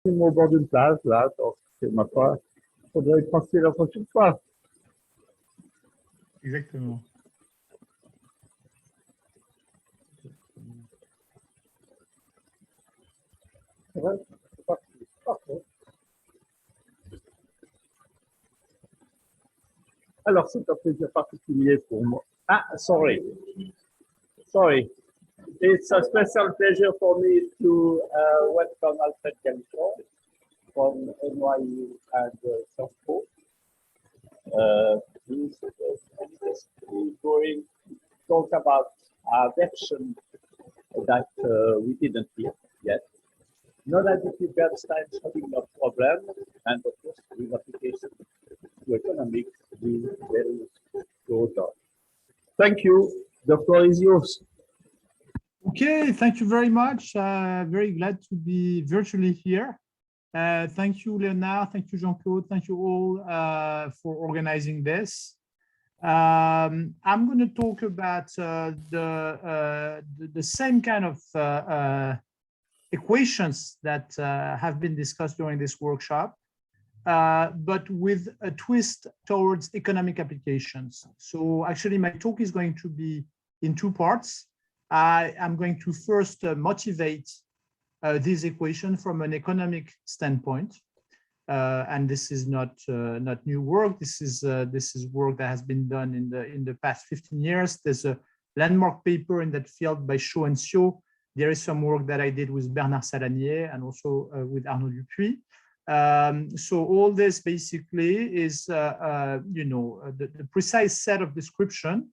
au bord d'une plage, là, donc, ma foi, il faudrait penser la prochaine fois. Exactement. Ouais, c'est parti. Parfait. Alors, c'est un plaisir particulier pour moi. Ah, sorry. It's a special pleasure for me to welcome Alfred Galichon from NYU and Southport. He's going to talk about a version that we didn't hear yet. Non-additive Bernstein-Schrodinger problem, and of course, with application to economics, we will go down. Thank you. The floor is yours. Okay, thank you very much. Very glad to be virtually here. Thank you, Leonard. Thank you, Jean-Claude. Thank you all for organizing this. I'm going to talk about the same kind of equations that have been discussed during this workshop, but with a twist towards economic applications. So actually, my talk is going to be in two parts. I am going to first motivate this equation from an economic standpoint, and this is not new work. This is work that has been done in the past 15 years. There's a landmark paper in that field by Choo and Seo. There is some work that I did with Bernard Salanier and also with Arnaud Dupuis. So all this basically is the precise set of description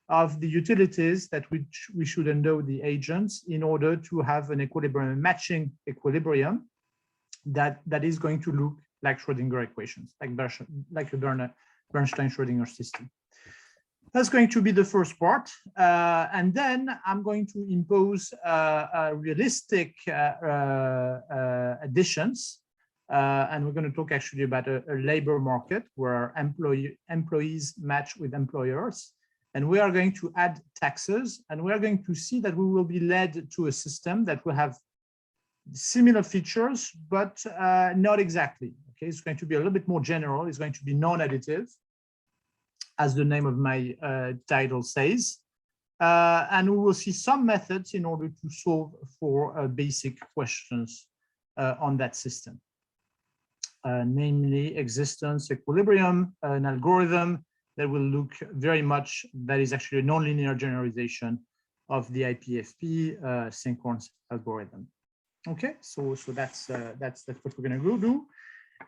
of the utilities that we should endow the agents in order to have an equilibrium, matching equilibrium that is going to look like Schrodinger equations, like a Bernstein-Schrodinger system. That's going to be the first part. And then I'm going to impose realistic additions. And we're going to talk actually about a labor market where employees match with employers. And we are going to add taxes, and we are going to see that we will be led to a system that will have similar features, but not exactly. Okay, it's going to be a little bit more general. It's going to be non-additive, as the name of my title says. And we will see some methods in order to solve for basic questions on that system, namely existence, equilibrium, an algorithm that will look very much, that is actually a nonlinear generalization of the IPFP synchronous algorithm. Okay, so that's what we're going to do.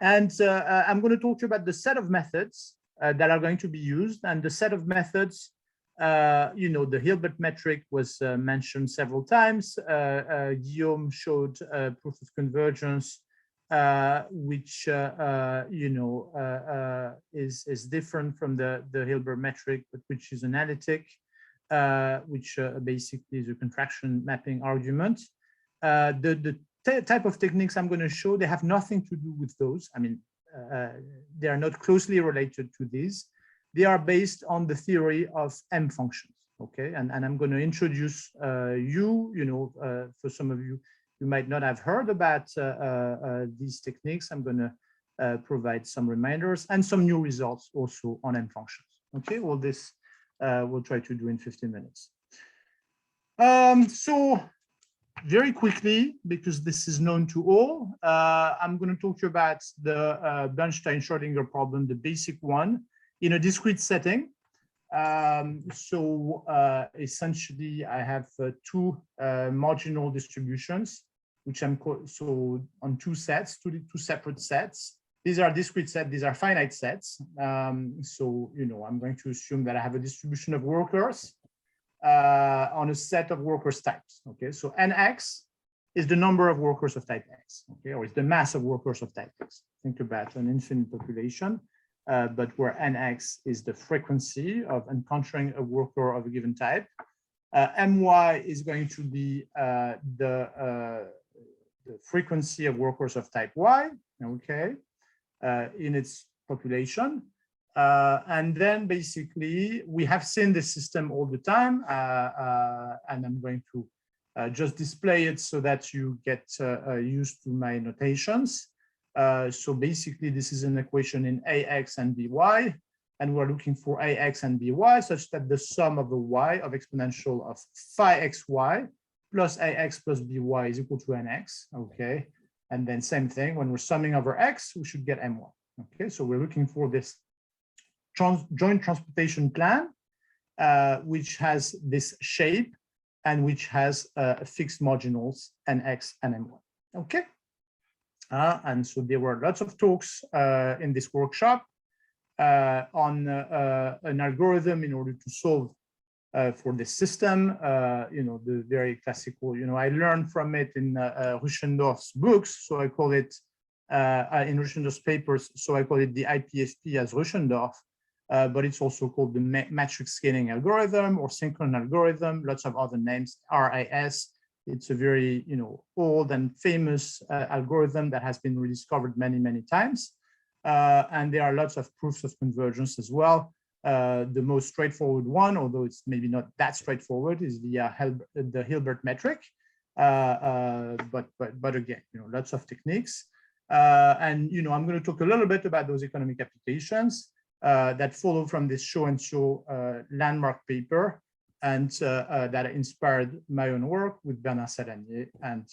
And I'm going to talk to you about the set of methods that are going to be used, and the set of methods, the Hilbert metric was mentioned several times. Guillaume showed proof of convergence, which is different from the Hilbert metric, but which is analytic, which basically is a contraction mapping argument. The type of techniques I'm going to show, they have nothing to do with those. I mean, they are not closely related to these. They are based on the theory of M functions. Okay, and I'm going to introduce for some of you, you might not have heard about these techniques. I'm going to provide some reminders and some new results also on M functions. Okay, all this we'll try to do in 15 minutes. So very quickly, because this is known to all, I'm going to talk to you about the Bernstein-Schrodinger problem, the basic one, in a discrete setting. Essentially, I have two marginal distributions, which I'm on two sets, two separate sets. These are discrete sets, these are finite sets. I'm going to assume that I have a distribution of workers on a set of workers types. Okay, so Nx is the number of workers of type X, okay, or it's the mass of workers of type X. Think about an infinite population, but where Nx is the frequency of encountering a worker of a given type. My is going to be the frequency of workers of type Y, okay, in its population. And then basically we have seen this system all the time, and I'm going to just display it so that you get used to my notations. So basically, this is an equation in ax and by, and we're looking for ax and by such that the sum of the y of exponential of phi xy plus ax plus by is equal to nx, okay? And then same thing, when we're summing over x, we should get my, okay? So we're looking for this joint transportation plan, which has this shape and which has fixed marginals nx and my, okay? And so there were lots of talks in this workshop on an algorithm in order to solve for this system, the very classical, I learned from it in Rüschendorf's books, so I call it, in Rüschendorf's papers, so I call it the IPFP as Rüschendorf, but it's also called the matrix scaling algorithm or synchron algorithm, lots of other names, RIS. It's a very, old and famous algorithm that has been rediscovered many, many times. And there are lots of proofs of convergence as well. The most straightforward one, although it's maybe not that straightforward, is the Hilbert metric. But again, lots of techniques. And I'm going to talk a little bit about those economic applications that follow from this show and show landmark paper, and that inspired my own work with Bernard-Salanier and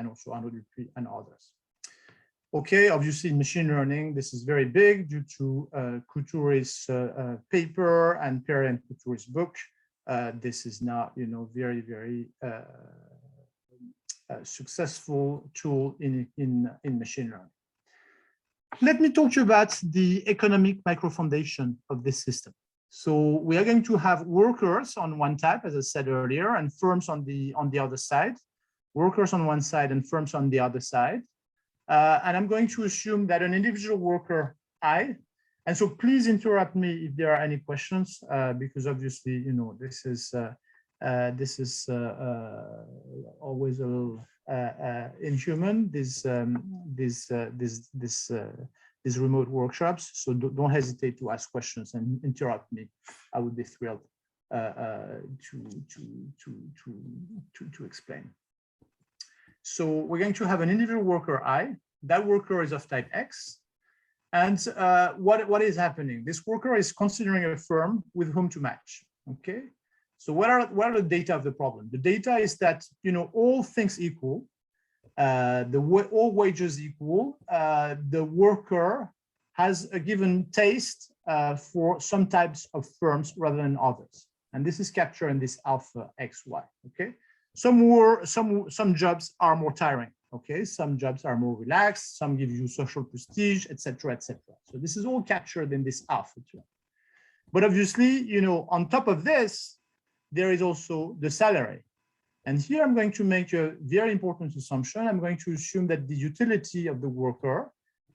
also Arnaud Dupuis and others. Okay, obviously in machine learning, this is very big due to Couture's paper and Perret and Couture's book. This is now, very, very successful tool in machine learning. Let me talk to you about the economic microfoundation of this system. So we are going to have workers on one type, as I said earlier, and firms on the other side. Workers on one side and firms on the other side. And I'm going to assume that an individual worker I, and so please interrupt me if there are any questions, because obviously, this is always a little inhuman, these remote workshops. So don't hesitate to ask questions and interrupt me. I would be thrilled to explain. So we're going to have an individual worker I. That worker is of type X. And what is happening? This worker is considering a firm with whom to match. Okay. So what are the data of the problem? The data is that, all things equal, all wages equal, the worker has a given taste for some types of firms rather than others. And this is captured in this alpha XY. Okay. Some jobs are more tiring. Okay, some jobs are more relaxed, some give you social prestige, etc., etc. So this is all captured in this alpha term. But obviously, on top of this, there is also the salary. And here I'm going to make a very important assumption. I'm going to assume that the utility of the worker,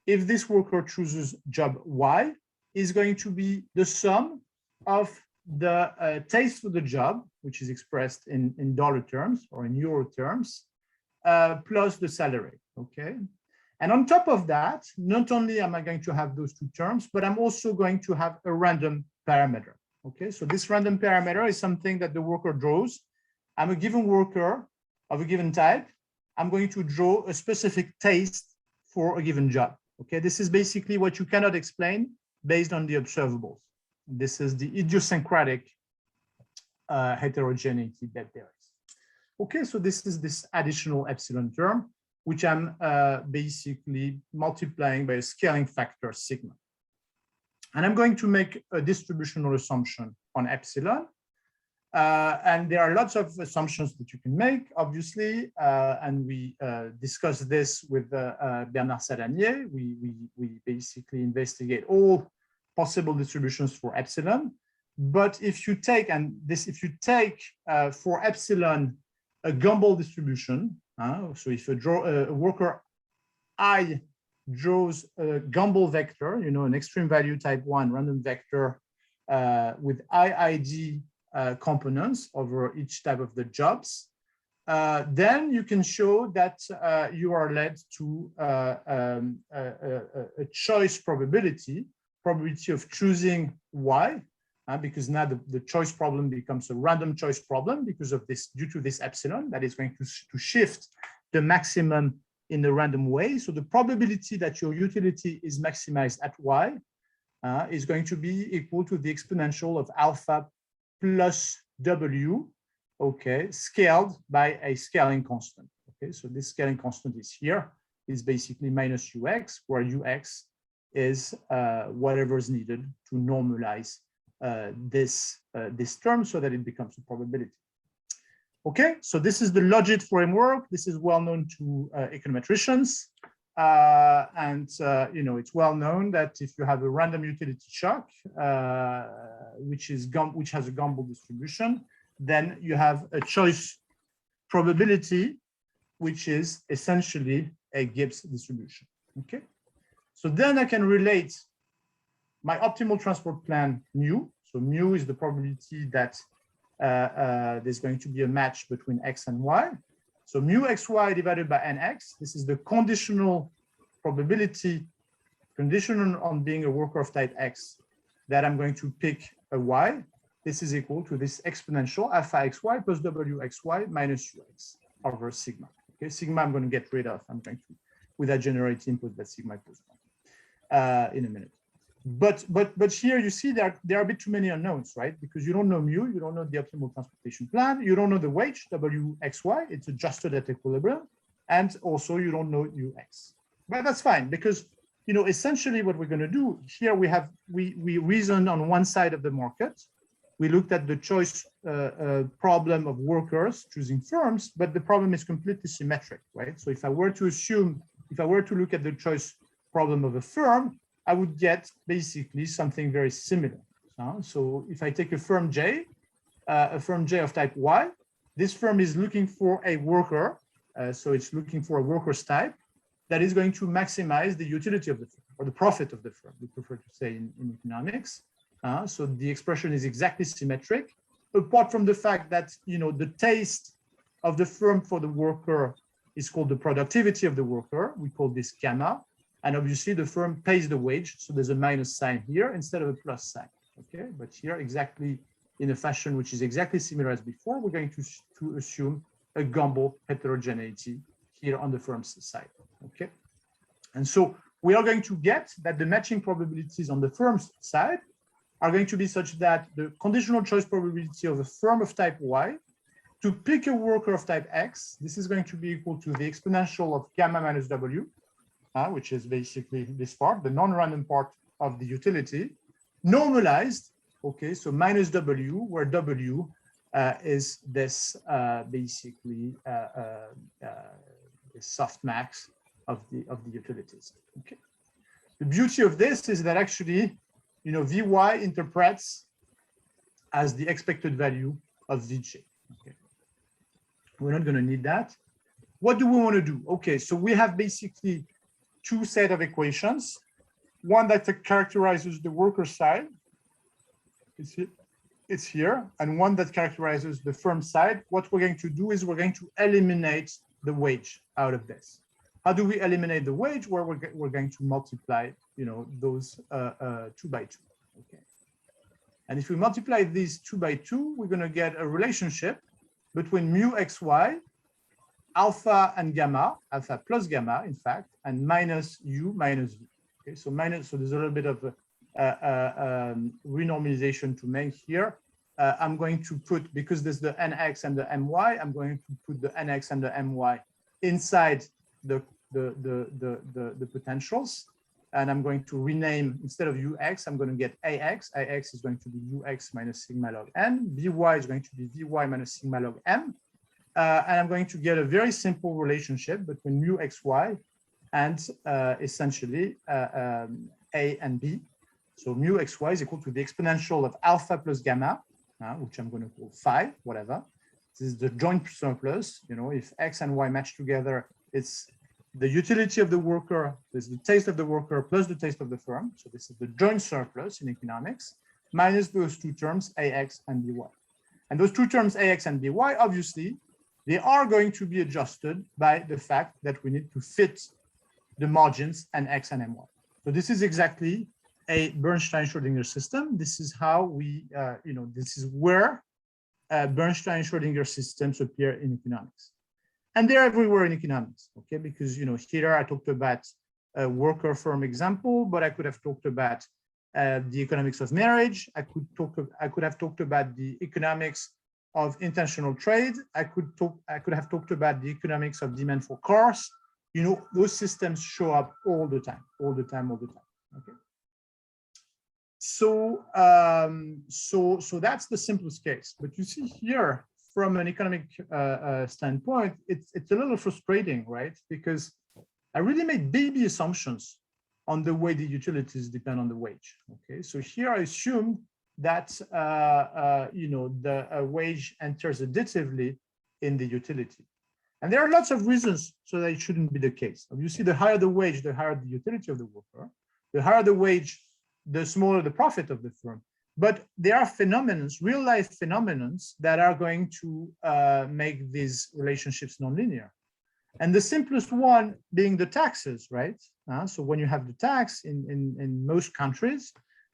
if this worker chooses job Y, is going to be the sum of the taste for the job, which is expressed in dollar terms or in euro terms, plus the salary, okay? And on top of that, not only am I going to have those two terms, but I'm also going to have a random parameter, okay? So this random parameter is something that the worker draws. I'm a given worker of a given type. I'm going to draw a specific taste for a given job, okay? This is basically what you cannot explain based on the observables. This is the idiosyncratic heterogeneity that there is. Okay, so this is this additional epsilon term, which I'm basically multiplying by a scaling factor sigma. And I'm going to make a distributional assumption on epsilon. And there are lots of assumptions that you can make, obviously, and we discussed this with Bernard-Salanier. We basically investigate all possible distributions for epsilon. But if you take, for epsilon, a Gumbel distribution, so if a worker I draws a Gumbel vector, an extreme value type 1 random vector with IID components over each type of the jobs, then you can show that you are led to a choice probability of choosing Y, because now the choice problem becomes a random choice problem because of this, due to this epsilon that is going to shift the maximum in a random way. So the probability that your utility is maximized at y is going to be equal to the exponential of alpha plus w, okay, scaled by a scaling constant. Okay, so this scaling constant is here, is basically minus ux, where ux is whatever is needed to normalize this term so that it becomes a probability. Okay, so this is the logit framework. This is well known to econometricians. It's well known that if you have a random utility shock, which has a Gumbel distribution, then you have a choice probability, which is essentially a Gibbs distribution. Okay, so then I can relate my optimal transport plan mu. So mu is the probability that there's going to be a match between x and y. So mu xy divided by nx, this is the conditional probability, conditional on being a worker of type x, that I'm going to pick a y. This is equal to this exponential alpha xy plus wxy minus ux over sigma. Okay, sigma I'm going to get rid of. I'm going to, with that generate input, that sigma equals 1 in a minute. But here you see that there are a bit too many unknowns, right? Because you don't know mu, you don't know the optimal transportation plan, you don't know the wage, wxy, it's adjusted at equilibrium, and also you don't know ux. But that's fine, because essentially what we're going to do here, we reasoned on one side of the market. We looked at the choice problem of workers choosing firms, but the problem is completely symmetric, right? So if I were to look at the choice problem of a firm, I would get basically something very similar. So if I take a firm J of type Y, this firm is looking for a worker. So it's looking for a worker's type that is going to maximize the utility of the firm, or the profit of the firm, we prefer to say in economics. So the expression is exactly symmetric, apart from the fact that the taste of the firm for the worker is called the productivity of the worker. We call this gamma. And obviously the firm pays the wage. So there's a minus sign here instead of a plus sign. Okay, but here exactly in a fashion which is exactly similar as before, we're going to assume a Gumbel heterogeneity here on the firm's side. Okay, and so we are going to get that the matching probabilities on the firm's side are going to be such that the conditional choice probability of a firm of type Y to pick a worker of type X, this is going to be equal to the exponential of gamma minus W, which is basically this part, the non-random part of the utility, normalized, okay, so minus W, where W is this basically the softmax of the utilities. Okay. The beauty of this is that actually, Vy interprets as the expected value of Vj. Okay. We're not going to need that. What do we want to do? Okay, so we have basically two sets of equations. One that characterizes the worker side, it's here, and one that characterizes the firm side. What we're going to do is we're going to eliminate the wage out of this. How do we eliminate the wage? Where we're going to multiply, those 2 by 2. Okay. And if we multiply these 2 by 2, we're going to get a relationship between mu xy, alpha and gamma, alpha plus gamma, in fact, and minus u minus v. Okay, so there's a little bit of renormalization to make here. I'm going to put, because there's the nx and the my, I'm going to put the nx and the my inside the potentials, and I'm going to rename, instead of ux, I'm going to get ax. Ax is going to be ux minus sigma log n. Vy is going to be vy minus sigma log m. And I'm going to get a very simple relationship between mu xy and essentially a and b. So mu xy is equal to the exponential of alpha plus gamma, which I'm going to call phi, whatever. This is the joint surplus. If x and y match together, it's the utility of the worker, there's the taste of the worker plus the taste of the firm. So this is the joint surplus in economics, minus those two terms, ax and by. And those two terms, ax and by, obviously, they are going to be adjusted by the fact that we need to fit the margins and x and my. So this is exactly a Bernstein-Schrodinger system, this is how we, this is where Bernstein-Schrodinger systems appear in economics. And they're everywhere in economics, okay? Because, here I talked about a worker firm example, but I could have talked about the economics of marriage. I could have talked about the economics of intentional trade. I could have talked about the economics of demand for cars. Those systems show up all the time. Okay. So that's the simplest case. But you see here, from an economic standpoint, it's a little frustrating, right? Because I really made baby assumptions on the way the utilities depend on the wage. Okay, so here I assumed that the wage enters additively in the utility, and there are lots of reasons so that it shouldn't be the case. Obviously, the higher the wage, the higher the utility of the worker. The higher the wage, the smaller the profit of the firm. But there are phenomena, real life phenomena, that are going to make these relationships nonlinear. And the simplest one being the taxes, right? So when you have the tax in most countries,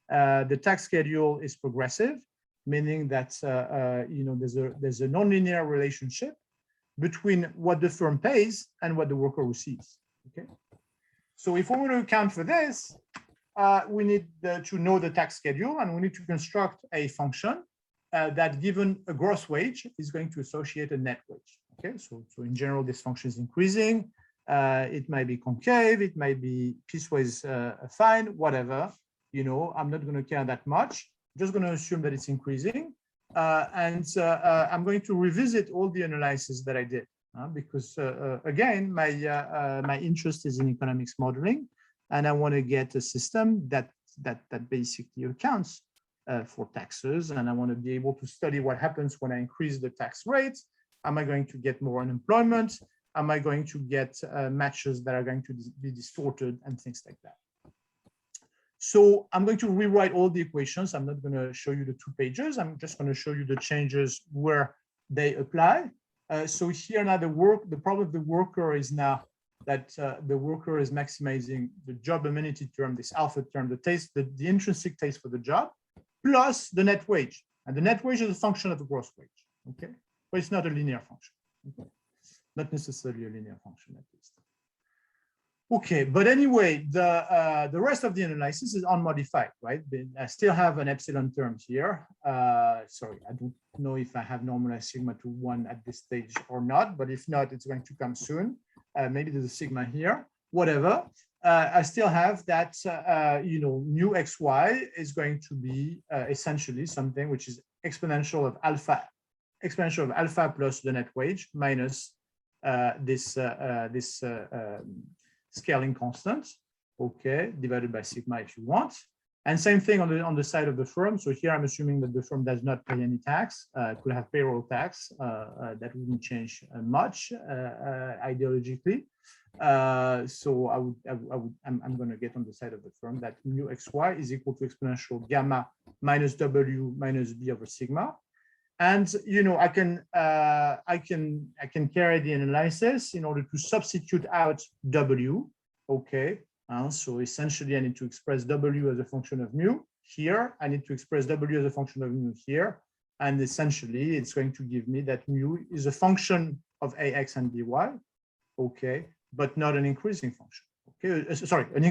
the tax schedule is progressive, meaning that there's a nonlinear relationship between what the firm pays and what the worker receives. Okay. So if we want to account for this, we need to know the tax schedule, and we need to construct a function that, given a gross wage, is going to associate a net wage. Okay, so in general, this function is increasing. It might be concave, it might be piecewise affine, whatever. I'm not going to care that much. I'm just going to assume that it's increasing, and I'm going to revisit all the analysis that I did because again, my interest is in economics modeling, and I want to get a system that basically accounts for taxes, and I want to be able to study what happens when I increase the tax rate. Am I going to get more unemployment? Am I going to get matches that are going to be distorted and things like that? So I'm going to rewrite all the equations. I'm not going to show you the 2 pages. I'm just going to show you the changes where they apply. So here now the problem of the worker is now that the worker is maximizing the job amenity term, this alpha term, the intrinsic taste for the job, plus the net wage. And the net wage is a function of the gross wage. Okay. But it's not a linear function. Okay. Not necessarily a linear function, at least. Okay, but anyway, the rest of the analysis is unmodified, right? I still have an epsilon term here. Sorry, I don't know if I have normalized sigma to 1 at this stage or not, but if not, it's going to come soon. Maybe there's a sigma here, whatever. I still have that, mu xy is going to be essentially something which is exponential of alpha plus the net wage minus this scaling constant, okay, divided by sigma if you want. And same thing on the side of the firm. So here I'm assuming that the firm does not pay any tax, could have payroll tax, that wouldn't change much ideologically. So I'm going to get on the side of the firm that mu xy is equal to exponential gamma minus w minus b over sigma. And I can carry the analysis in order to substitute out w. Okay, so essentially I need to express w as a function of mu here. I need to express w as a function of mu here, and essentially it's going to give me that mu is a function of ax and by. Okay, but not an increasing function. Okay, sorry, an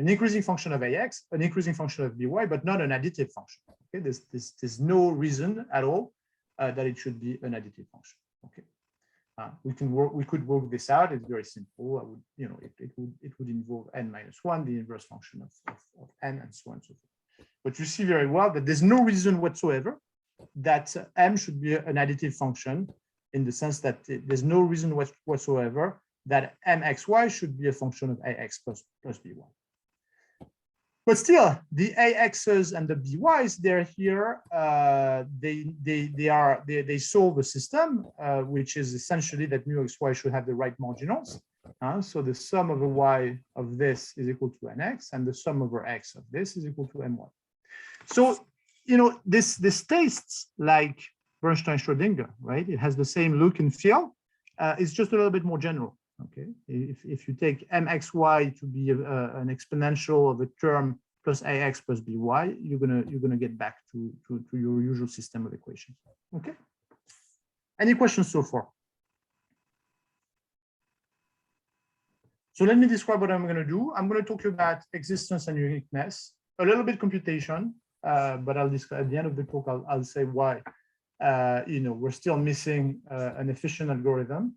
increasing function of ax, an increasing function of by, but not an additive function. Okay, there's no reason at all that it should be an additive function. Okay, we could work this out. It's very simple. I would, it would involve n-1, the inverse function of n, and so on and so forth. But you see very well that there's no reason whatsoever that m should be an additive function, in the sense that there's no reason whatsoever that mxy should be a function of ax plus by. But still, the AXs and the BYs, they're here. They solve a system, which is essentially that mu xy should have the right marginals. So the sum over y of this is equal to nx, and the sum over x of this is equal to my. So this tastes like Bernstein-Schrodinger, right? It has the same look and feel. It's just a little bit more general. Okay, if you take mxy to be an exponential of a term plus ax plus by, you're gonna get back to your usual system of equations. Okay. Any questions so far? So let me describe what I'm going to do. I'm going to talk about existence and uniqueness, a little bit computation, but I'll describe at the end of the talk. I'll say why we're still missing an efficient algorithm.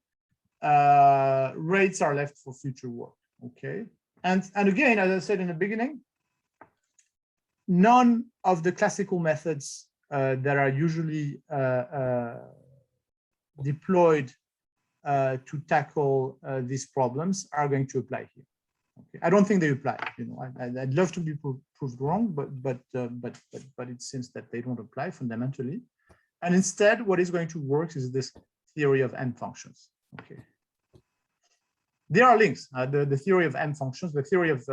Rates are left for future work. Okay, and again, as I said in the beginning, none of the classical methods that are usually deployed to tackle these problems are going to apply here. Okay. I don't think they apply. I'd love to be proved wrong, but it seems that they don't apply fundamentally. And instead, what is going to work is this theory of M functions. Okay. There are links. The theory of M functions, the theory of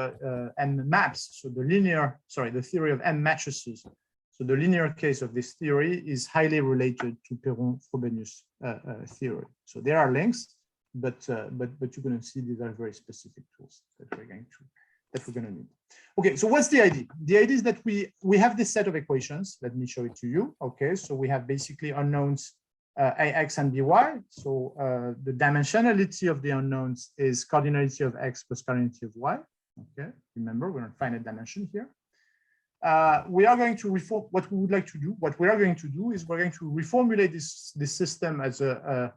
M maps. So the theory of M matrices. So the linear case of this theory is highly related to Perron-Frobenius theory. So there are links, but you're going to see these are very specific tools that we're going to need. Okay, so what's the idea? The idea is that we have this set of equations. Let me show it to you. Okay, so we have basically unknowns ax and by. So the dimensionality of the unknowns is cardinality of x plus cardinality of y. Okay, remember we're in finite dimension here. We are going to reform what we would like to do. What we are going to do is we're going to reformulate this system as a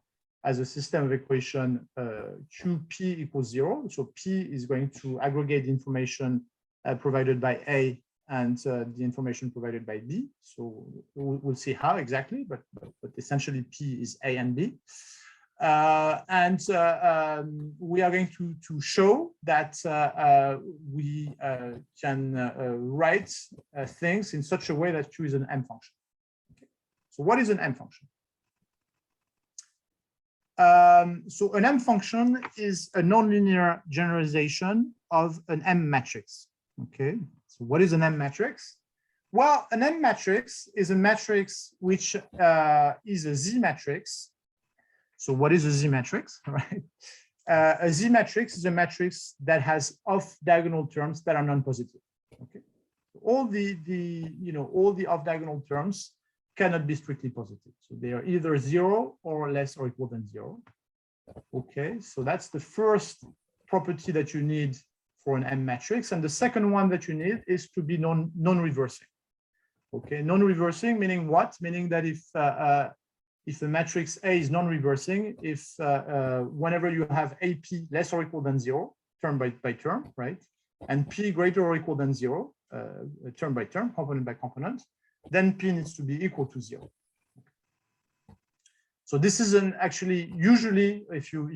system of equation QP equals 0. So P is going to aggregate the information provided by A and the information provided by B. So we'll see how exactly, but essentially P is A and B. We are going to show that we can write things in such a way that Q is an M function. Okay. So what is an M function? So an M function is a nonlinear generalization of an M matrix. Okay. So what is an M matrix? Well, an M matrix is a matrix which is a Z matrix. So what is a Z matrix, right? A Z matrix is a matrix that has off-diagonal terms that are non-positive. Okay, all the off-diagonal terms cannot be strictly positive. So they are either 0 or less or equal than 0. Okay, so that's the first property that you need for an M matrix, and the second one that you need is to be non-reversing. Okay, non-reversing meaning what? Meaning that if the matrix A is non-reversing, if whenever you have AP less or equal than 0, term by term, right, and P greater or equal than 0, term by term, component by component, then P needs to be equal to 0. So this is actually usually if you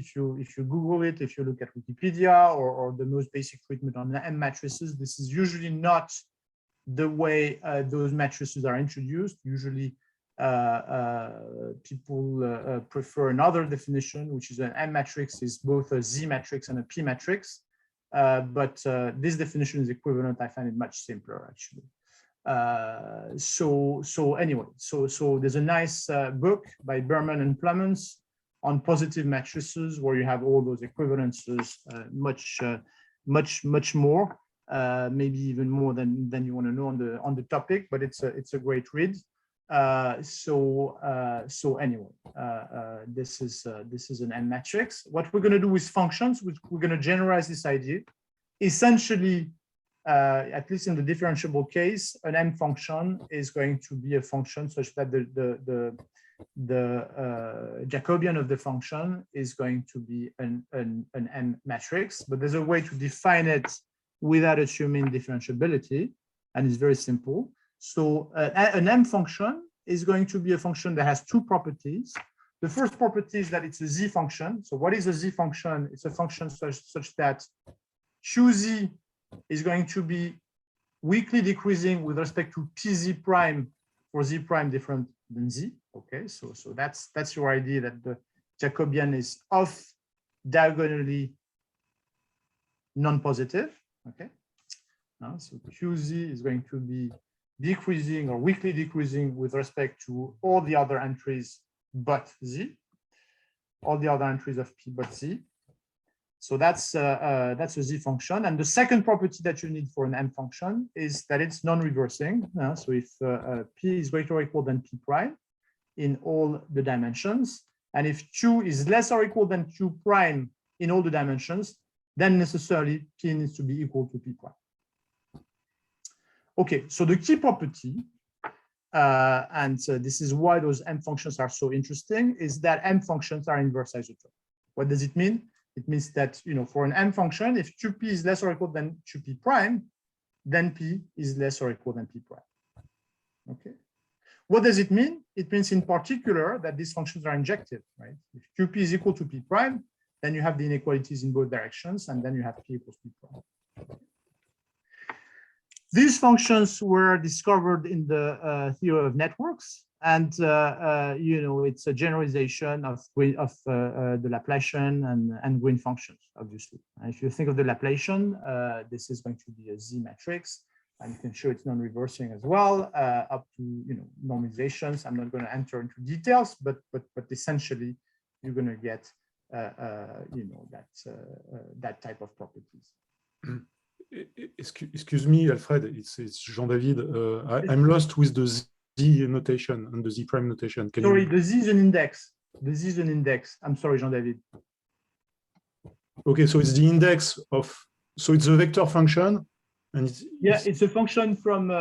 Google it, if you look at Wikipedia or the most basic treatment on M matrices, this is usually not the way those matrices are introduced. Usually people prefer another definition, which is an M matrix is both a Z matrix and a P matrix. But this definition is equivalent. I find it much simpler, actually. Anyway, there's a nice book by Berman and Plumans on positive matrices where you have all those equivalences, much more, maybe even more than you want to know on the topic. But it's a great read. Anyway, this is an M matrix. What we're going to do with functions, we're going to generalize this idea. Essentially, at least in the differentiable case, an M function is going to be a function such that the Jacobian of the function is going to be an M matrix. But there's a way to define it without assuming differentiability, and it's very simple. So an M function is going to be a function that has two properties. The first property is that it's a Z function. So what is a Z function? It's a function such that QZ is going to be weakly decreasing with respect to PZ prime for Z prime different than Z. Okay, so that's your idea that the Jacobian is off diagonally non-positive. Okay, so QZ is going to be decreasing or weakly decreasing with respect to all the other entries but Z, all the other entries of P but Z. So that's a z function. And the second property that you need for an m function is that it's non-reversing. So if p is greater or equal than p prime in all the dimensions, and if q is less or equal than q prime in all the dimensions, then necessarily p needs to be equal to p prime. Okay, so the key property, this is why those m functions are so interesting, is that m functions are inverse isotropic. What does it mean? It means that, for an m function, if qp is less or equal than qp prime, then p is less or equal than p prime. Okay. What does it mean? It means in particular that these functions are injective, right? If qp is equal to p prime, then you have the inequalities in both directions, and then you have p equals p prime. These functions were discovered in the theory of networks, and it's a generalization of the Laplacian and Green functions, obviously. And if you think of the Laplacian, this is going to be a Z matrix, and you can show it's non-reversing as well, up to normalizations. I'm not going to enter into details, but essentially you're going to get that type of properties. Excuse me, Alfred, it's Jean-David. I'm lost with the Z notation and the Z prime notation. Sorry, the Z is an index. The Z is an index. I'm sorry, Jean-David. Okay, so it's the index of, so it's a vector function. And it's a function from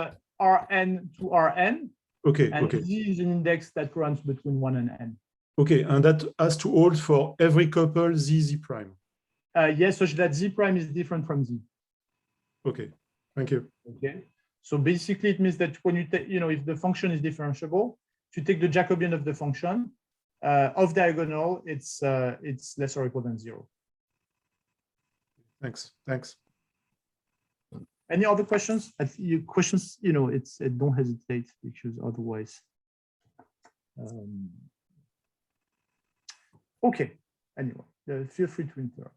Rn to Rn. Okay, and okay. Z is an index that runs between 1 and n. Okay, and that has to hold for every couple Z prime. Yes, such that Z prime is different from Z. Okay, thank you. Okay, so basically it means that when you take, if the function is differentiable, if you take the Jacobian of the function, off diagonal, it's less or equal than 0. Thanks. Any other questions? Questions, don't hesitate, because otherwise. Okay, anyway, feel free to interrupt.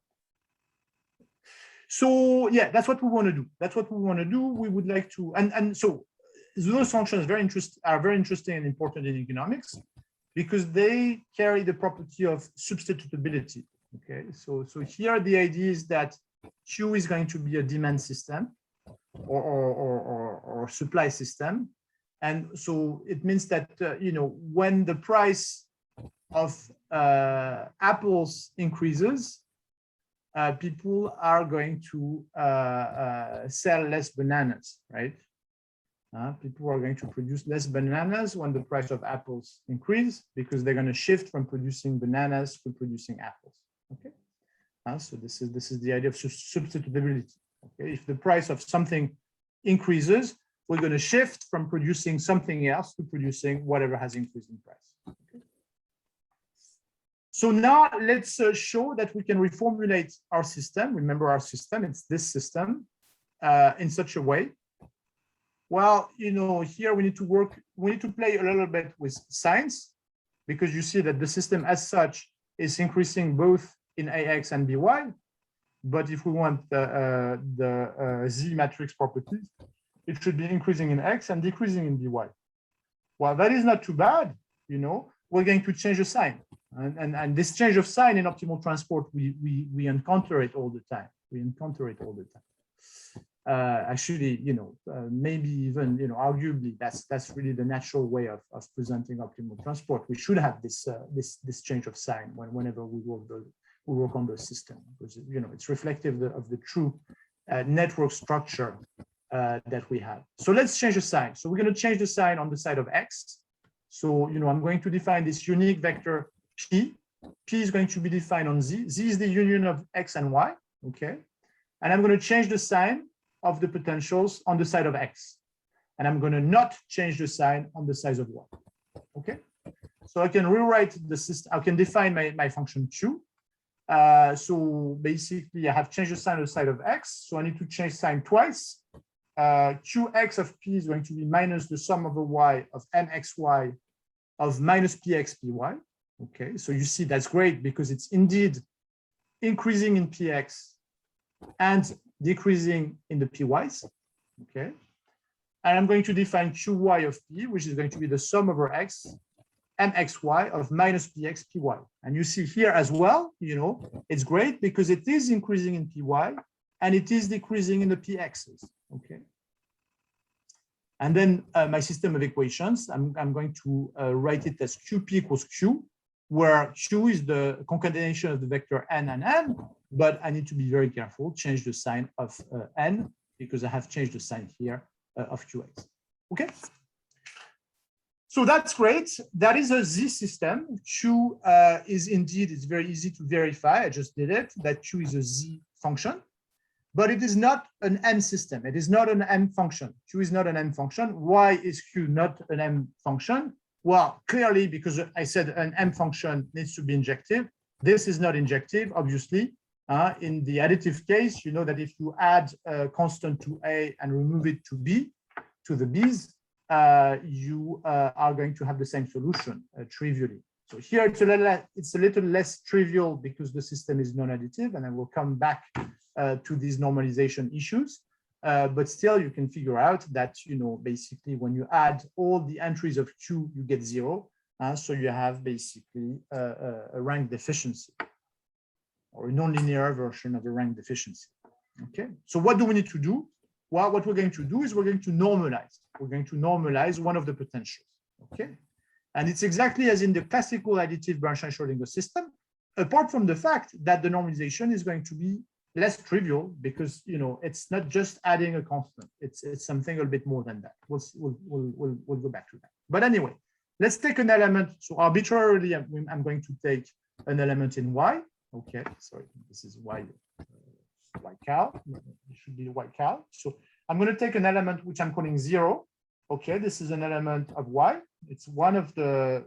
So yeah, that's what we want to do. We would like to, and so those functions are very interesting and important in economics because they carry the property of substitutability. Okay, so here the idea is that Q is going to be a demand system or supply system, and so it means that when the price of apples increases, people are going to sell less bananas, right? People are going to produce less bananas when the price of apples increase because they're going to shift from producing bananas to producing apples. Okay, so this is the idea of substitutability. Okay, if the price of something increases, we're going to shift from producing something else to producing whatever has increased in price. Okay. So now let's show that we can reformulate our system. Remember our system, it's this system in such a way. Well, here we need to play a little bit with signs because you see that the system as such is increasing both in AX and BY. But if we want the Z matrix properties, it should be increasing in X and decreasing in BY. Well, that is not too bad, we're going to change the sign. And this change of sign in optimal transport, we encounter it all the time. Actually, maybe even, arguably, that's really the natural way of presenting optimal transport. We should have this change of sign whenever we work on the system, because it's reflective of the true network structure that we have. So let's change the sign. So we're going to change the sign on the side of X. So I'm going to define this unique vector P. P is going to be defined on Z. Z is the union of X and Y. Okay, and I'm going to change the sign of the potentials on the side of X, and I'm going to not change the sign on the side of Y. Okay, so I can rewrite the system. I can define my function Q. So basically, I have changed the sign on the side of X. So I need to change sign twice. Qx of P is going to be minus the sum over Y of nxy of minus px py. Okay, so you see that's great because it's indeed increasing in px and decreasing in the py's. Okay, and I'm going to define qy of P, which is going to be the sum over X mxy of minus px py. And you see here as well, it's great because it is increasing in py and it is decreasing in the px's. Okay. And then my system of equations, I'm going to write it as qp equals q, where q is the concatenation of the vector n and n, but I need to be very careful, change the sign of n, because I have changed the sign here of qx. Okay. So that's great. That is a Z system. Q is indeed, it's very easy to verify. I just did it, that Q is a Z function, but it is not an M system. It is not an M function. Q is not an M function. Why is Q not an M function? Well, clearly, because I said an M function needs to be injective. This is not injective, obviously. In the additive case, you know that if you add a constant to A and remove it to B, to the B's, you are going to have the same solution trivially. So here it's a little less trivial because the system is non-additive, and I will come back to these normalization issues. But still, you can figure out that basically when you add all the entries of Q, you get 0. So you have basically a rank deficiency, or a nonlinear version of a rank deficiency. Okay. So what do we need to do? Well, what we're going to do is we're going to normalize. We're going to normalize one of the potentials, okay? And it's exactly as in the classical additive Bernstein-Schrodinger system, apart from the fact that the normalization is going to be less trivial because, it's not just adding a constant. It's something a bit more than that. We'll go back to that. But anyway, let's take an element. So arbitrarily, I'm going to take an element in Y. Okay, sorry, this is Y. White cow, it should be white cow. So I'm going to take an element which I'm calling 0. Okay, this is an element of Y. It's one of the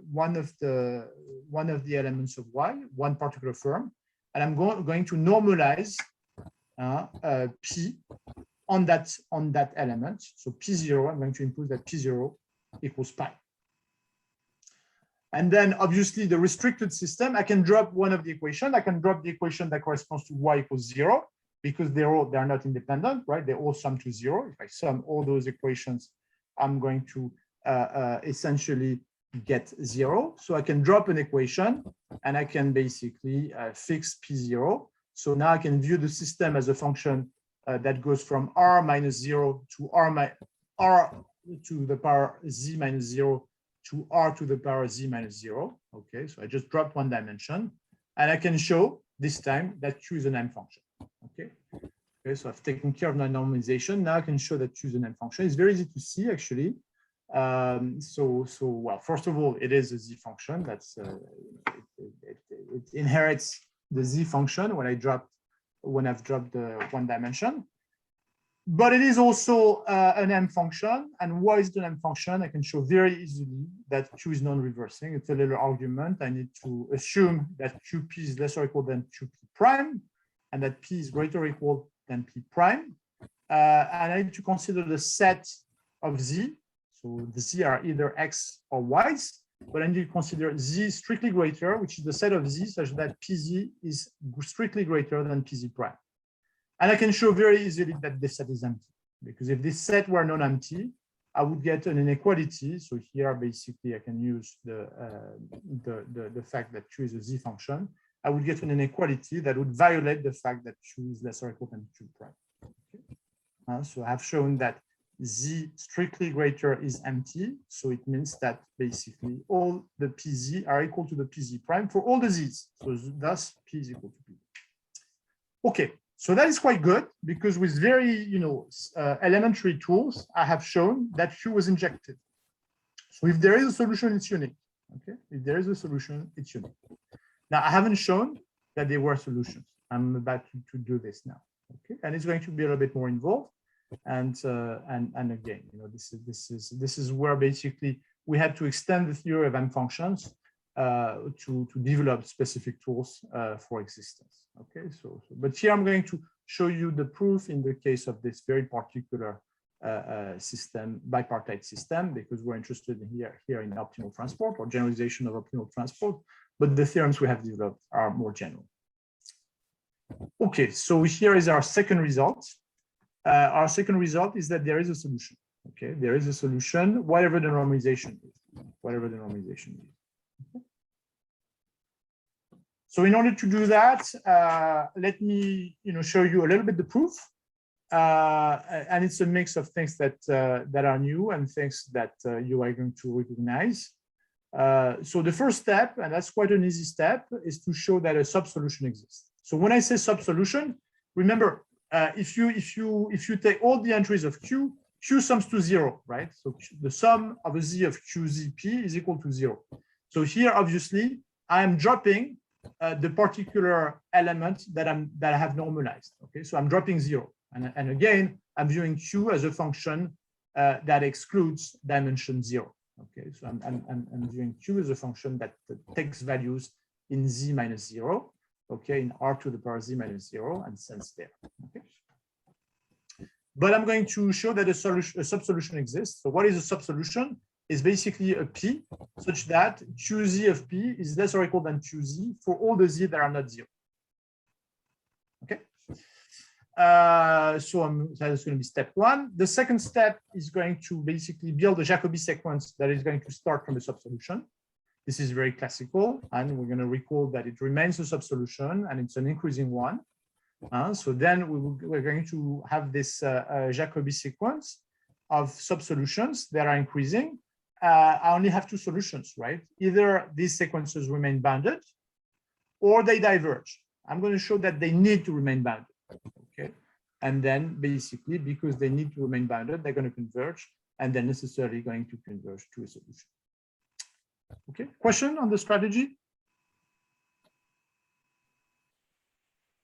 elements of Y, one particular firm, and I'm going to normalize P on that element. So P0, I'm going to impose that P0 equals pi. And then obviously the restricted system, I can drop one of the equation. I can drop the equation that corresponds to Y equals 0. Because they're not independent, right? They all sum to 0. If I sum all those equations, I'm going to essentially get 0. So I can drop an equation and I can basically fix P0. So now I can view the system as a function that goes from R minus 0 to R to the power Z minus 0 to R to the power Z minus 0. Okay, so I just dropped one dimension and I can show this time that Q is an M function. Okay, so I've taken care of my normalization. Now I can show that Q is an M function. It's very easy to see, actually. Well, first of all, it is a Z function. That's it inherits the Z function when I've dropped the one dimension. But it is also an M function. And why is it an M function? I can show very easily that Q is non-reversing. It's a little argument. I need to assume that QP is less or equal than QP prime, and that P is greater or equal than P prime. And I need to consider the set of Z. So the Z are either X or Y's, but I need to consider Z strictly greater, which is the set of Z such that PZ is strictly greater than PZ prime. And I can show very easily that this set is empty, because if this set were non-empty, I would get an inequality. So here, basically, I can use the fact that Q is a Z function. I would get an inequality that would violate the fact that Q is less or equal than Q prime. Okay. So I've shown that Z strictly greater is empty. So it means that basically all the PZ are equal to the PZ prime for all the Z's. So thus P is equal to P. Okay. So that is quite good because with very, elementary tools, I have shown that Q was injected. So if there is a solution, it's unique. Okay, if there is a solution, it's unique. Now I haven't shown that there were solutions. I'm about to do this now. Okay, and it's going to be a little bit more involved. And again, this is where basically we had to extend the theory of M functions to develop specific tools for existence. Okay, but here I'm going to show you the proof in the case of this very particular system, bipartite system, because we're interested here in optimal transport or generalization of optimal transport, but the theorems we have developed are more general. Okay, so here is our second result. Our second result is that there is a solution. Okay, there is a solution, whatever the normalization is. Whatever the normalization is. So in order to do that, let me show you a little bit the proof. And it's a mix of things that are new and things that you are going to recognize. So the first step, and that's quite an easy step, is to show that a subsolution exists. So when I say subsolution, remember, if you take all the entries of Q, Q sums to 0, right? So the sum of a Z of QZP is equal to 0. So here, obviously, I am dropping the particular element that I have normalized. Okay, so I'm dropping 0, and again, I'm viewing Q as a function that excludes dimension 0. Okay, so I'm viewing Q as a function that takes values in Z minus 0. Okay, in R to the power Z minus 0 and sends there. Okay. But I'm going to show that a subsolution exists. So what is a subsolution? It's basically a P such that QZ of P is less or equal than QZ for all the Z that are not 0. Okay. So that's going to be step 1. The second step is going to basically build a Jacobi sequence that is going to start from a subsolution. This is very classical, and we're going to recall that it remains a subsolution and it's an increasing one. So then we're going to have this Jacobi sequence of subsolutions that are increasing. I only have two solutions, right? Either these sequences remain bounded or they diverge. I'm going to show that they need to remain bounded. Okay. And then basically, because they need to remain bounded, they're going to converge and they're necessarily going to converge to a solution. Okay. Question on the strategy?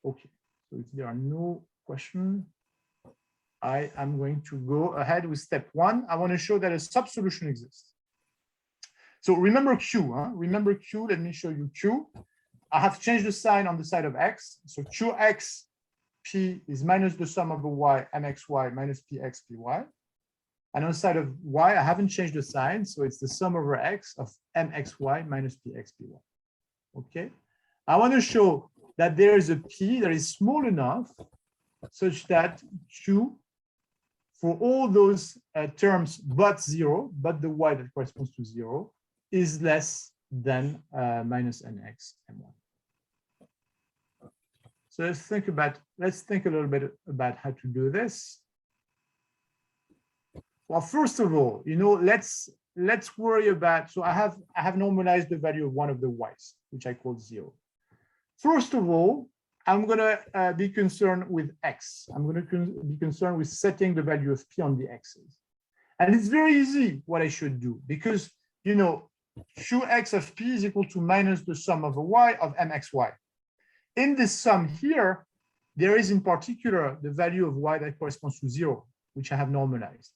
Okay. So if there are no questions, I am going to go ahead with step 1. I want to show that a subsolution exists. So remember Q, remember Q, let me show you Q. I have changed the sign on the side of X. So QX P is minus the sum of the Y MXY minus PX PY. And on the side of Y, I haven't changed the sign. So it's the sum over X of MXY minus PX PY. Okay. I want to show that there is a P that is small enough such that Q, for all those terms but 0, but the Y that corresponds to 0, is less than minus NX M1. So let's think a little bit about how to do this. Well, first of all, let's worry about, so I have normalized the value of one of the Y's, which I call 0. First of all, I'm going to be concerned with X. I'm going to be concerned with setting the value of P on the X's. And it's very easy what I should do, because, QX of P is equal to minus the sum of a Y of MXY. In this sum here, there is in particular the value of Y that corresponds to 0, which I have normalized.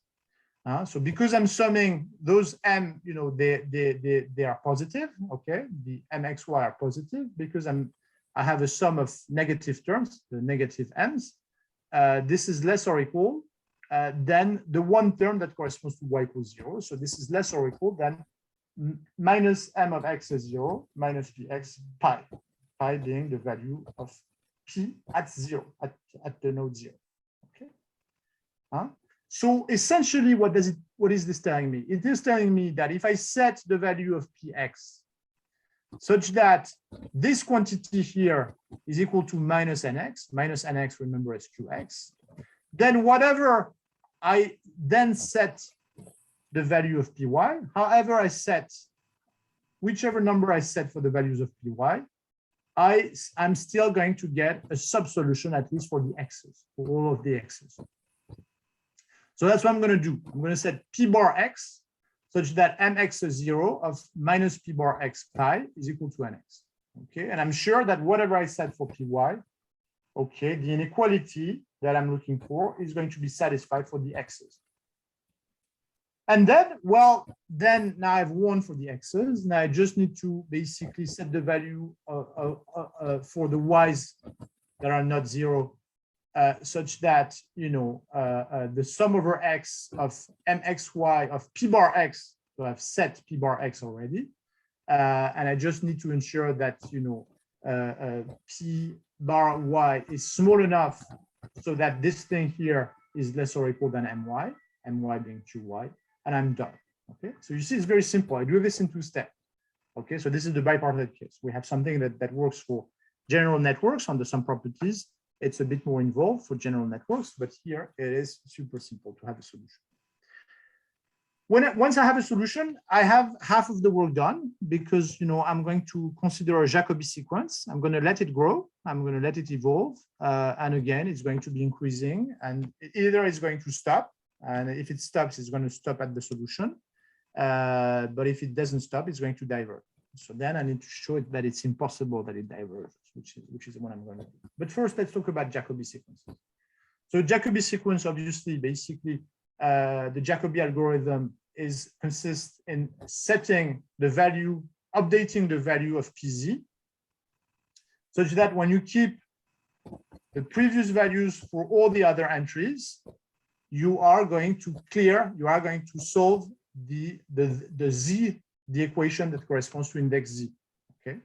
So because I'm summing those M, they are positive, okay? The MXY are positive because I have a sum of negative terms, the negative M's. This is less or equal than the one term that corresponds to Y equals 0. So this is less or equal than minus M of X is 0 minus PX pi, pi being the value of P at 0, at the node 0. Okay. So essentially, what is this telling me? It is telling me that if I set the value of Px such that this quantity here is equal to minus nx, remember is qx, then whatever I then set the value of py, however I set, whichever number I set for the values of py, I'm still going to get a subsolution, at least for the x's, for all of the x's. So that's what I'm going to do. I'm going to set p bar x such that mx0 of minus p bar x pi is equal to nx. Okay, and I'm sure that whatever I set for py, okay, the inequality that I'm looking for is going to be satisfied for the x's. And then, well, then now I have one for the x's. Now I just need to basically set the value for the y's that are not 0. Such that the sum over x of mxy of p bar x, so I've set p bar x already, and I just need to ensure that p bar y is small enough so that this thing here is less or equal than my being qy, and I'm done. Okay, so you see it's very simple. I do this in 2 steps. Okay, so this is the bipartite case. We have something that works for general networks under some properties. It's a bit more involved for general networks, but here it is super simple to have a solution. Once I have a solution, I have half of the work done because I'm going to consider a Jacobi sequence. I'm going to let it grow. I'm going to let it evolve, and again, it's going to be increasing. And either it's going to stop, and if it stops, it's going to stop at the solution. But if it doesn't stop, it's going to divert. So then I need to show it that it's impossible that it diverges, which is what I'm going to do. But first, let's talk about Jacobi sequences. So Jacobi sequence, obviously, basically, the Jacobi algorithm consists in setting the value, updating the value of PZ, such that when you keep the previous values for all the other entries, you are going to solve the equation that corresponds to index Z. Okay,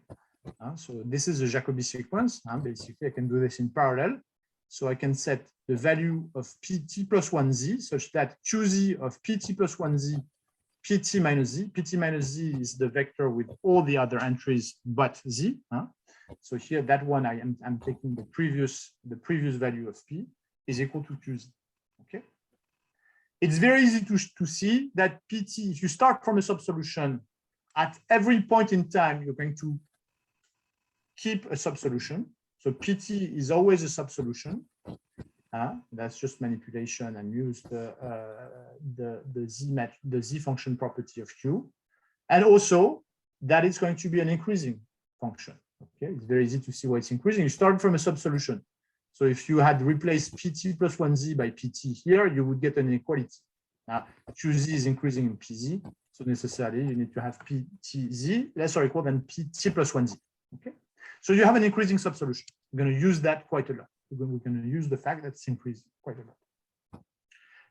so this is a Jacobi sequence. Basically, I can do this in parallel. So I can set the value of pt plus 1z such that qz of pt plus 1z, pt minus z is the vector with all the other entries but z. So here, that one I'm taking the previous value of p is equal to qz. Okay. It's very easy to see that pt, if you start from a subsolution, at every point in time, you're going to keep a subsolution. So pt is always a subsolution. That's just manipulation and use the z function property of q, and also that it's going to be an increasing function. Okay, it's very easy to see why it's increasing. You start from a subsolution. So if you had replaced pt plus 1z by pt here, you would get an inequality. Qz is increasing in pz, so necessarily you need to have ptz less or equal than pt plus 1z. Okay, so you have an increasing subsolution. We're going to use that quite a lot. We're going to use the fact that it's increasing quite a lot.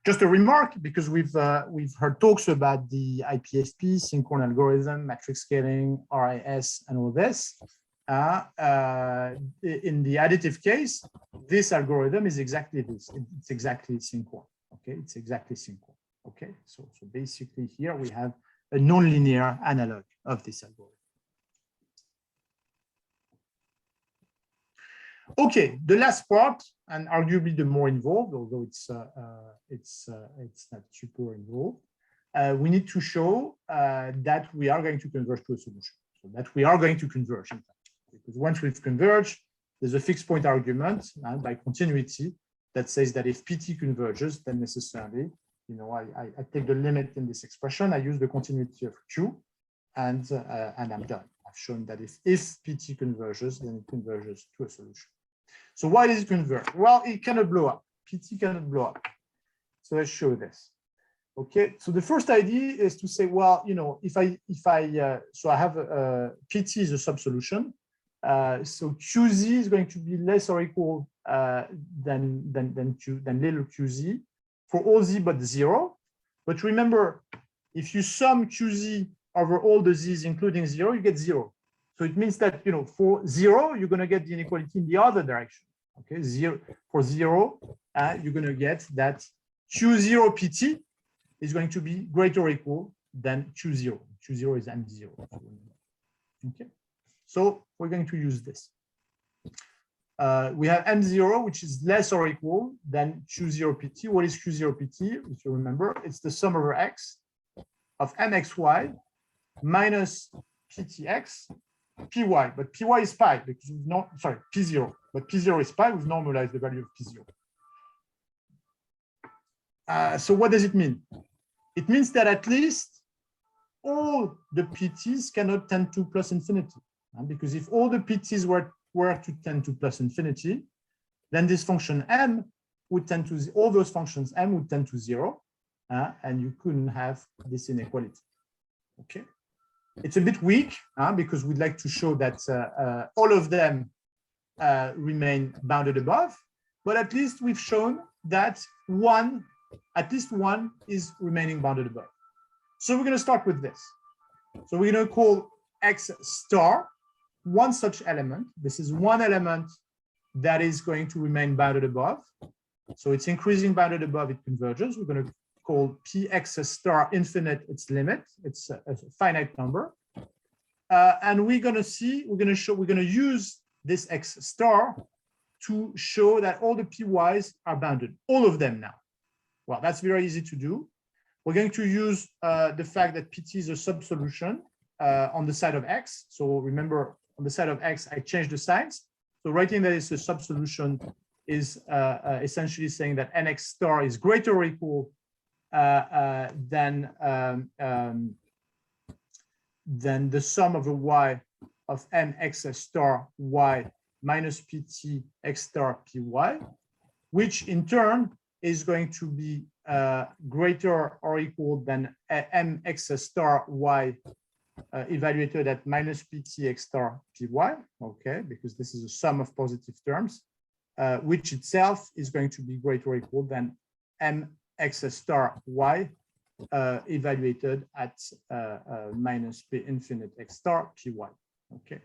Just a remark, because we've heard talks about the IPSP, synchron algorithm, matrix scaling, RIS, and all this. In the additive case, this algorithm is exactly this. It's exactly synchron. Okay, it's exactly synchron. Okay, so basically here we have a nonlinear analog of this algorithm. Okay, the last part, and arguably the more involved, although it's not super involved, we need to show that we are going to converge to a solution. So that we are going to converge, in fact, because once we've converged, there's a fixed point argument by continuity that says that if PT converges, then necessarily, I take the limit in this expression, I use the continuity of Q, and I'm done. I've shown that if PT converges, then it converges to a solution. So why does it converge? Well, it cannot blow up. PT cannot blow up. So let's show this. Okay. So the first idea is to say, well, so I have PT is a subsolution. So QZ is going to be less or equal than little QZ for all Z but 0. But remember, if you sum QZ over all the Z's including 0, you get 0. So it means that for 0, you're going to get the inequality in the other direction. Okay, 0 for 0, you're going to get that Q0 PT is going to be greater or equal than Q0. Q0 is M0. Okay, so we're going to use this. We have M0, which is less or equal than Q0 PT. What is Q0 PT? If you remember, it's the sum over X of MXY minus PTX py, but py is pi because we've not, sorry, p0, but p0 is pi. We've normalized the value of p0. So what does it mean? It means that at least all the PTs cannot tend to plus infinity, because if all the PTs were to tend to plus infinity, then this function m would tend to, all those functions m would tend to 0, and you couldn't have this inequality. Okay. It's a bit weak because we'd like to show that all of them remain bounded above, but at least we've shown that at least one is remaining bounded above. So we're going to start with this. So we're going to call X star one such element. This is one element that is going to remain bounded above. So it's increasing bounded above, it converges. We're going to call Px star infinite its limit. It's a finite number. And we're going to use this X star to show that all the PYs are bounded, all of them now. Well, that's very easy to do. We're going to use the fact that PT is a subsolution on the side of X. So remember, on the side of X, I changed the signs. So writing that it's a subsolution is essentially saying that NX star is greater or equal than the sum of the Y of MX star Y minus PT X star PY, which in turn is going to be greater or equal than MX star Y evaluated at minus PT X star PY, okay, because this is a sum of positive terms, which itself is going to be greater or equal than MX star Y evaluated at minus P infinite X star PY, okay.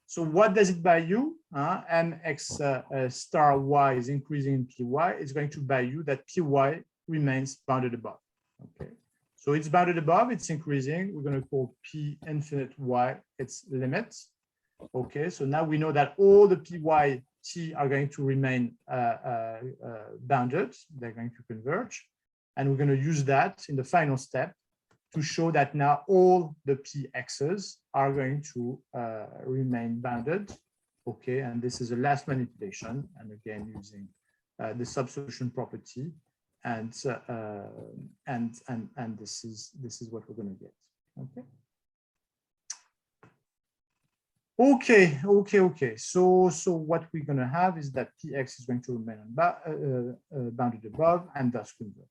So what does it buy you? MX star Y is increasing in PY. It's going to buy you that PY remains bounded above. Okay. So it's bounded above, it's increasing. We're going to call P infinite Y its limits. Okay. So now we know that all the PY T are going to remain bounded. They're going to converge. And we're going to use that in the final step to show that now all the PXs are going to remain bounded. Okay, and this is the last manipulation, and again using the subsolution property, and this is what we're going to get. Okay. So what we're going to have is that PX is going to remain bounded above and thus converge.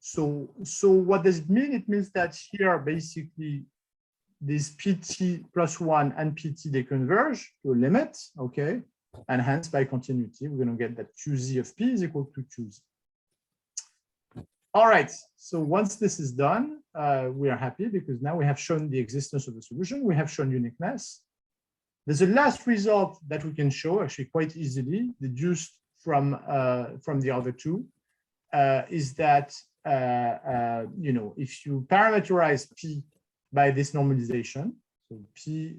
So what does it mean? It means that here, basically, this PT plus 1 and PT, they converge to a limit, okay? And hence, by continuity, we're going to get that QZ of P is equal to QZ. All right, so once this is done, we are happy because now we have shown the existence of the solution. We have shown uniqueness. There's a last result that we can show, actually quite easily, deduced from the other two, is that if you parameterize P by this normalization, so P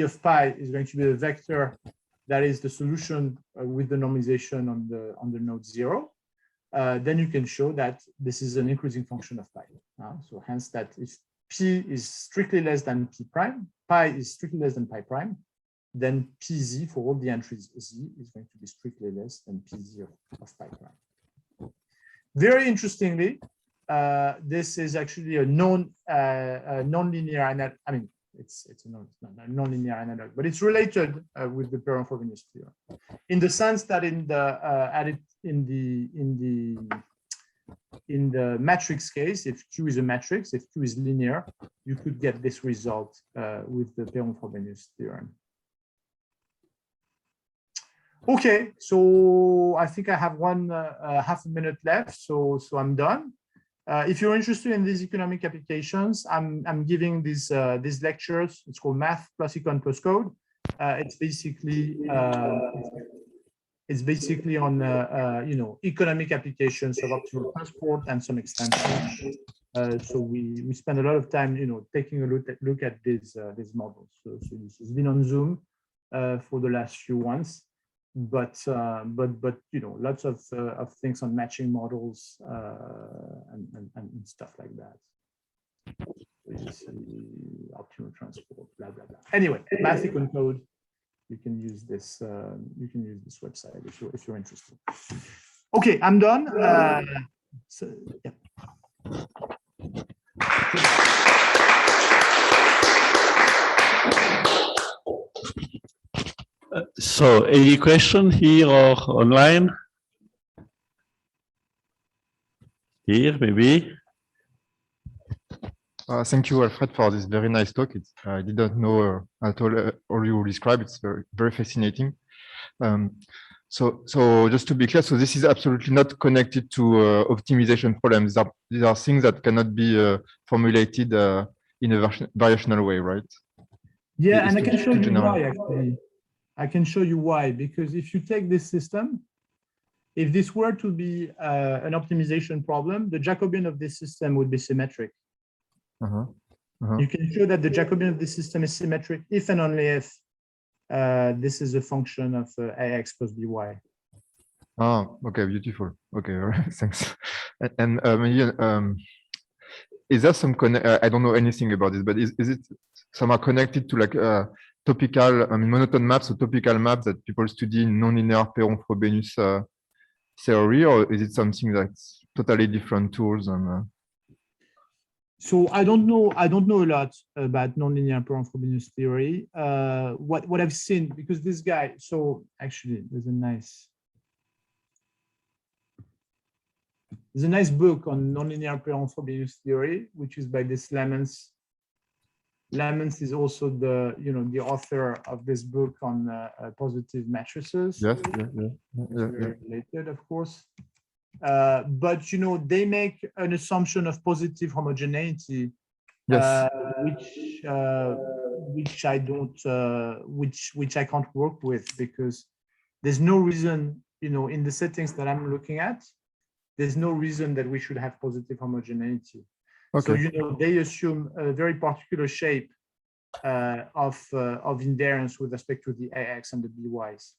of pi is going to be a vector that is the solution with the normalization on the node 0, then you can show that this is an increasing function of pi. So hence that if P is strictly less than P prime, pi is strictly less than pi prime, then PZ for all the entries Z is going to be strictly less than PZ of pi prime. Very interestingly, this is actually a non-linear analog. I mean, it's not a non-linear analog, but it's related with the Bernstein-Schrodinger theorem, in the sense that in the matrix case, if Q is a matrix, if Q is linear, you could get this result with the Bernstein-Schrodinger theorem. Okay, so I think I have half a minute left, so I'm done. If you're interested in these economic applications, I'm giving these lectures. It's called Math plus Econ plus Code. It's basically on economic applications of optimal transport and some extensions. So we spend a lot of time taking a look at these models. So this has been on Zoom for the last few ones. But lots of things on matching models and stuff like that. So you see optimal transport, blah blah blah. Anyway, Math Econ Code. You can use this. Website if you're interested. Okay, I'm done. So yeah. So, any question here or online? Here, maybe. Thank you, Alfred, for this very nice talk. I didn't know at all you described. It's very, very fascinating. So just to be clear, so this is absolutely not connected to optimization problems. These are things that cannot be formulated in a variational way, right? Yeah, and I can show you why, actually. I can show you why, because if you take this system, if this were to be an optimization problem, the Jacobian of this system would be symmetric. You can show that the Jacobian of this system is symmetric if and only if this is a function of ax plus by. Oh, okay, beautiful. Okay, all right, thanks. And is there some I don't know anything about this, but is it somehow connected to like topical, monotone maps or topical maps that people study in nonlinear Perron-Frobenius theory, or is it something that's totally different tools? And so I don't know a lot about nonlinear Perron-Frobenius theory. What I've seen, because this guy, so actually there's a nice book on nonlinear Perron-Frobenius theory, which is by this Lamens. Lamens is also the author of this book on positive matrices. Yes, Very related, of course. But they make an assumption of positive homogeneity, yes. which I don't, which I can't work with, because there's no reason, in the settings that I'm looking at, there's no reason that we should have positive homogeneity. Okay. So they assume a very particular shape of invariance with respect to the ax and the by's.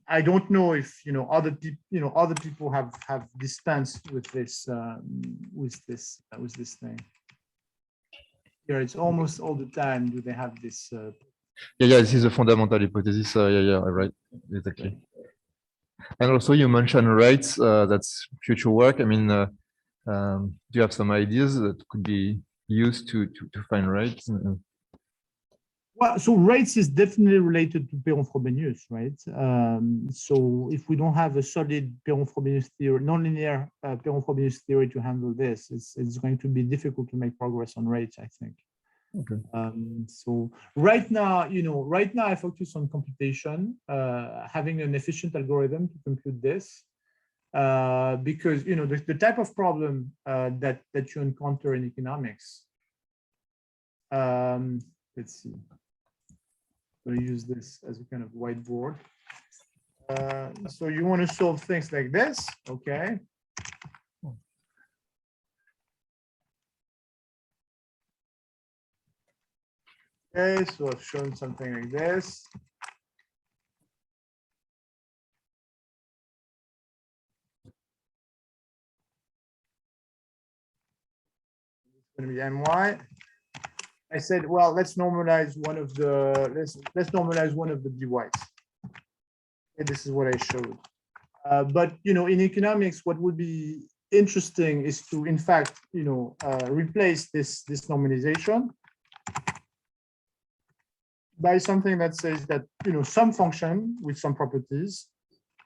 I don't know if other people have dispensed with this thing. Here it's almost all the time. Do they have this? Yeah. This is a fundamental hypothesis. Yeah, right. Exactly. And also, you mentioned rates. That's future work. I mean, do you have some ideas that could be used to find rates? Well, so rates is definitely related to Perron-Frobenius, right? So if we don't have a solid Perron-Frobenius theory, nonlinear Perron-Frobenius theory to handle this, it's going to be difficult to make progress on rates, I think. Okay. So right now I focus on computation, having an efficient algorithm to compute this, because the type of problem that you encounter in economics. Let's see. I'm going to use this as a kind of whiteboard. So you want to solve things like this, okay? Okay, so I've shown something like this. It's going to be my. I said, well, let's normalize one of the by's. Okay, this is what I showed. But in economics, what would be interesting is to, in fact, replace this normalization by something that says that some function with some properties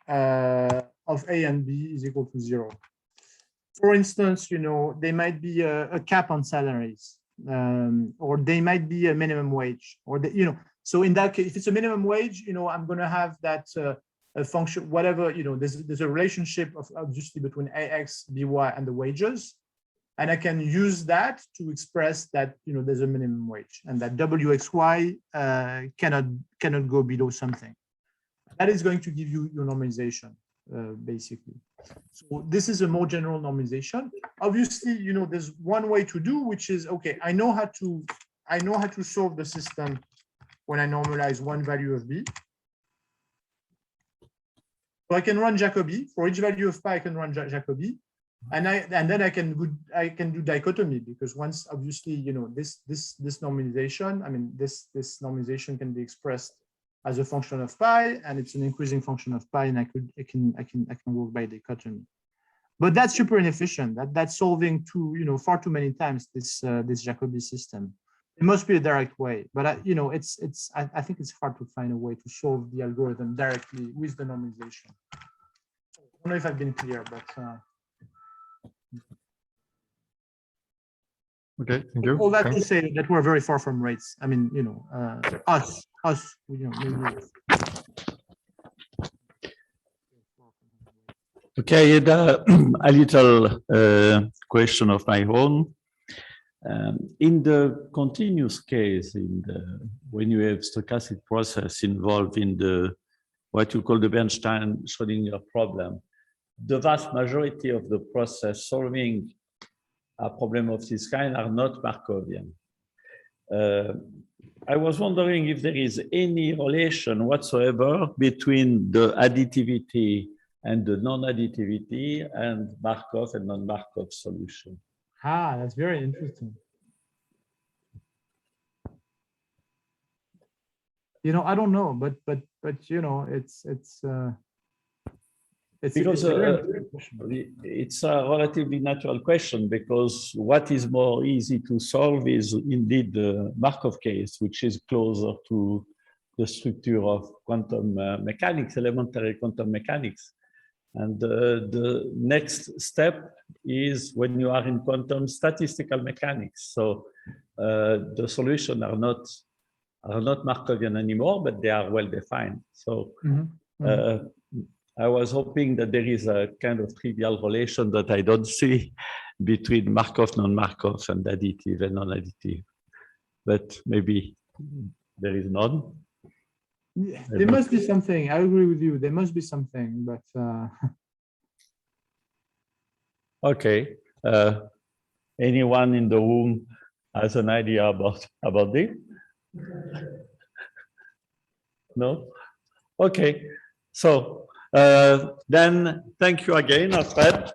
of A and B is equal to 0. For instance, there might be a cap on salaries. Or they might be a minimum wage, or so in that case, if it's a minimum wage, I'm going to have that a function, whatever, there's a relationship of obviously between ax, by, and the wages, and I can use that to express that there's a minimum wage, and that wxy cannot go below something. That is going to give you your normalization, basically. So this is a more general normalization. Obviously, there's one way to do, which is, okay, I know how to solve the system when I normalize one value of b. So I can run Jacobi for each value of pi. I can run Jacobi, and then I can do dichotomy, because once obviously this normalization, I mean this normalization can be expressed as a function of pi, and it's an increasing function of pi, and I can work by dichotomy. But that's super inefficient. That's solving far too many times this Jacobi system. It must be a direct way, but I think it's hard to find a way to solve the algorithm directly with the normalization. I don't know if I've been clear, but okay, thank you. All that to say that we're very far from rates. I mean, us, maybe. Okay, I had a little question of my own. In the continuous case, when you have stochastic process involved in what you call the Bernstein-Schrodinger problem, the vast majority of the process solving problems of this kind are not Markovian. I was wondering if there is any relation whatsoever between the additivity and the non-additivity and Markov and non-Markov solution. Ah, that's very interesting. You know, I don't know, but you know, it's because it's a relatively natural question, because what is more easy to solve is indeed the Markov case, which is closer to the structure of quantum mechanics, elementary quantum mechanics. And the next step is when you are in quantum statistical mechanics. So the solutions are not Markovian anymore, but they are well defined. So I was hoping that there is a kind of trivial relation that I don't see between Markov, non-Markov, and additive and non-additive. But maybe there is none. Yeah, there must be something. I agree with you. There must be something, but okay. Anyone in the room has an idea about this? No? Okay. So then thank you again, Alfred.